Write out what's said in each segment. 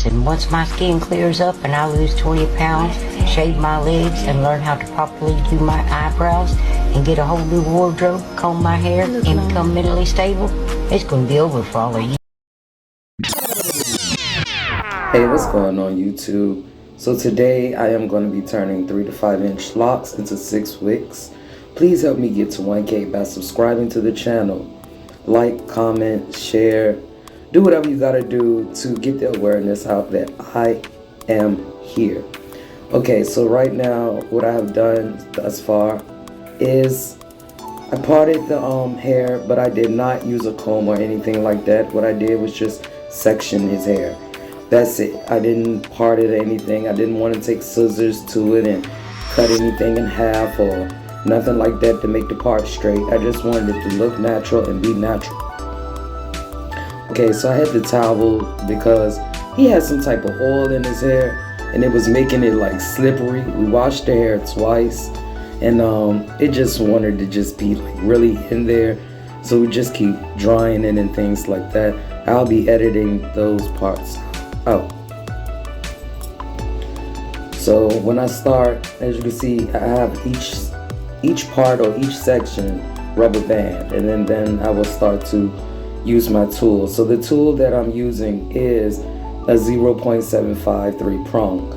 And once my skin clears up and I lose 20 pounds, shave my legs, and learn how to properly do my eyebrows, and get a whole new wardrobe, comb my hair, and become mentally stable, it's going to be over for all of you. Hey, what's going on YouTube? So today I am going to be turning 3 to 5 inch locks into 6 wicks. Please help me get to 1K by subscribing to the channel. Like, comment, share, do whatever you gotta do to get the awareness out that I am here. Okay, so right now what I have done thus far is I parted the hair, but I did not use a comb or anything like that. What I did was just section his hair. That's it. I didn't part it or anything. I didn't want to take scissors to it and cut anything in half or nothing like that to make the part straight. I just wanted it to look natural and be natural. Okay, so I had the towel because he had some type of oil in his hair and it was making it like slippery. We washed the hair twice and it just wanted to just be like really in there. So we just keep drying it and things like that. I'll be editing those parts out. So when I start, as you can see, I have each part or each section rubber band, and then I will start to use my tool. So the tool that I'm using is a 0.753 prong.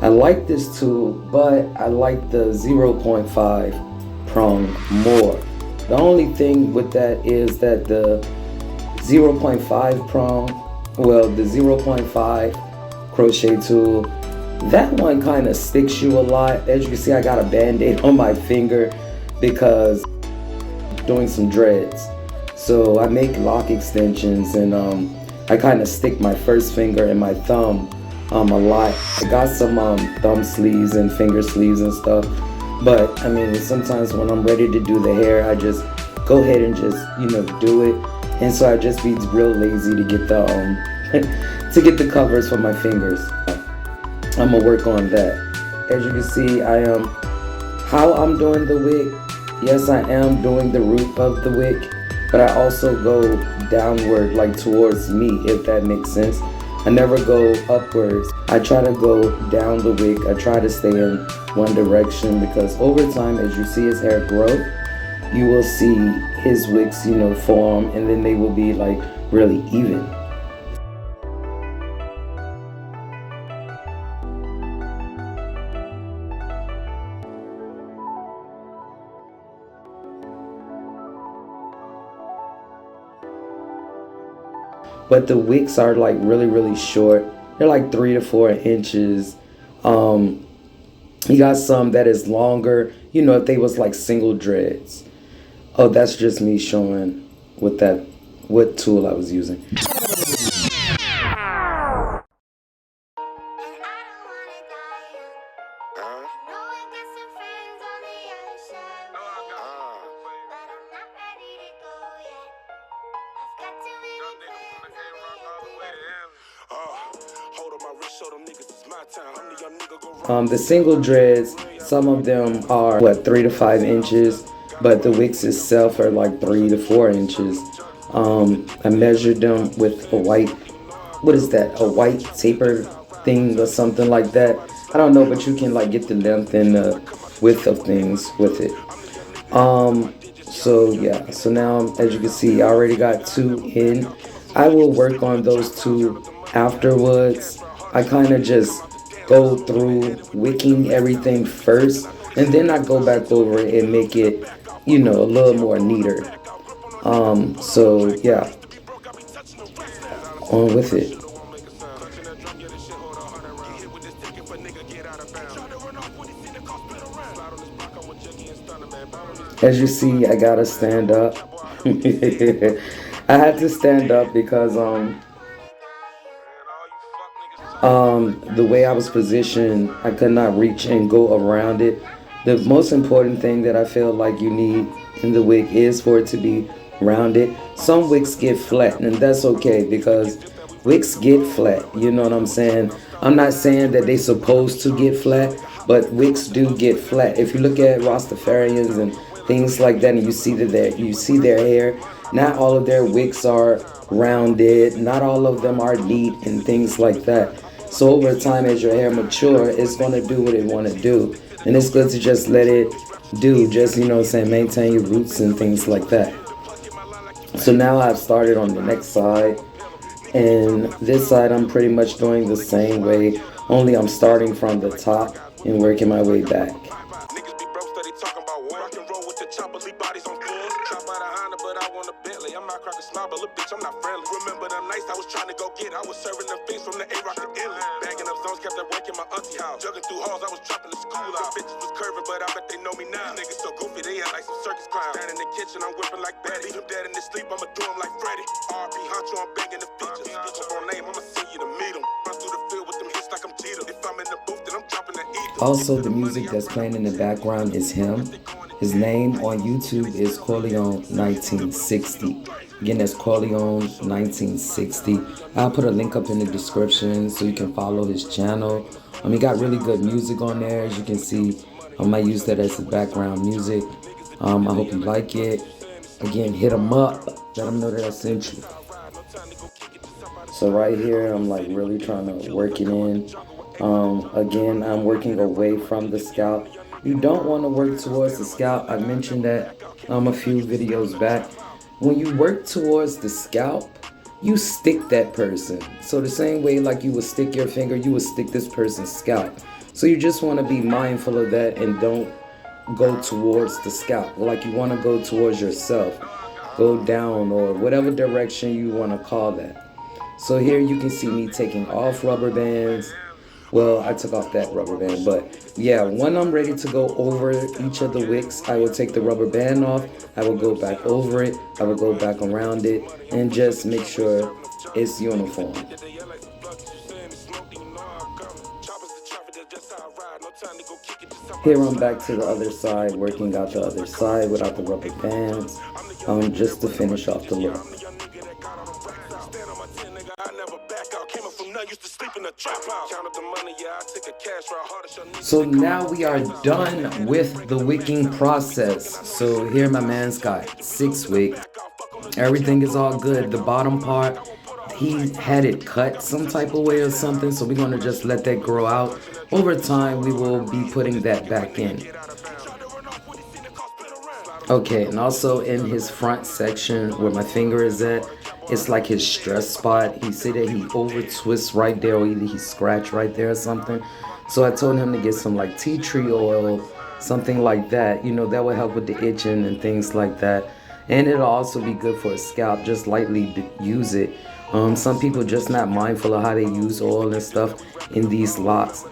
I like this tool, but I like the 0.5 prong more. The only thing with that is that the 0.5 prong, well, the 0.5 crochet tool, that one kind of sticks you a lot. As you can see, I got a band-aid on my finger because I'm doing some dreads. So I make lock extensions and I kind of stick my first finger and my thumb a lot. I got some thumb sleeves and finger sleeves and stuff. But I mean, sometimes when I'm ready to do the hair, I just go ahead and just, do it. And so I just be real lazy to get the to get the covers for my fingers. I'm gonna work on that. As you can see, how I'm doing the wick. Yes, I am doing the root of the wick, but I also go downward, like towards me, if that makes sense. I never go upwards. I try to go down the wick. I try to stay in one direction because over time, as you see his hair grow, you will see his wicks, form, and then they will be like really even. But the wicks are like really short. They're like 3 to 4 inches. He got some that is longer, if they was like single dreads. Oh, that's just me showing what tool I was using. The single dreads, some of them are 3 to 5 inches, but the wicks itself are like 3 to 4 inches. I measured them with a white, a white taper thing or something like that. I don't know, but you can like get the length and the width of things with it. So yeah, so now as you can see, I already got 2 in. I will work on those 2 afterwards. I kind of just go through wicking everything first, and then I go back over it and make it, a little more neater. So yeah, on with it. As you see, I gotta stand up. I had to stand up because the way I was positioned, I could not reach and go around it. The most important thing that I feel like you need in the wig is for it to be rounded. Some wigs get flat, and that's okay because wigs get flat, you know what I'm saying? I'm not saying that they're supposed to get flat, but wigs do get flat. If you look at Rastafarians and things like that, and you see their hair. Not all of their wicks are rounded, not all of them are neat and things like that. So over time, as your hair mature, it's going to do what it want to do, and it's good to just let it do, just, you know what I'm saying, maintain your roots and things like that. So now I've started on the next side, and this side I'm pretty much doing the same way, only I'm starting from the top and working my way back. Also, the music that's playing in the background is him. His name on YouTube is Corleone1960. Again, that's Corleone1960. I'll put a link up in the description so you can follow his channel. He got really good music on there, as you can see. I might use that as the background music. I hope you like it. Again, hit him up. Let him know that I sent you. So right here, I'm like really trying to work it in. Again, I'm working away from the scalp. You don't want to work towards the scalp. I mentioned that a few videos back. When you work towards the scalp, you stick that person. So the same way like you would stick your finger, you would stick this person's scalp. So you just want to be mindful of that and don't go towards the scalp. Like you want to go towards yourself. Go down or whatever direction you want to call that. So here you can see me taking off rubber bands. Well, I took off that rubber band, but yeah, when I'm ready to go over each of the wicks, I will take the rubber band off, I will go back over it, I will go back around it, and just make sure it's uniform. Here I'm back to the other side, working out the other side without the rubber bands, just to finish off the look. So now we are done with the wicking process. So here my man's got 6 wicks. Everything is all good. The bottom part, he had it cut some type of way or something, so we're going to just let that grow out. Over time, we will be putting that back in. Okay, and also in his front section where my finger is at, it's like his stress spot. He said that he over twists right there, or either he scratched right there or something. So I told him to get some like tea tree oil, something like that. You know, that would help with the itching and things like that. And it'll also be good for his scalp. Just lightly use it. Some people just not mindful of how they use oil and stuff in these locs.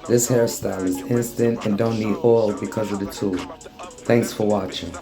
This hairstyle is instant and don't need oil because of the tool. Thanks for watching.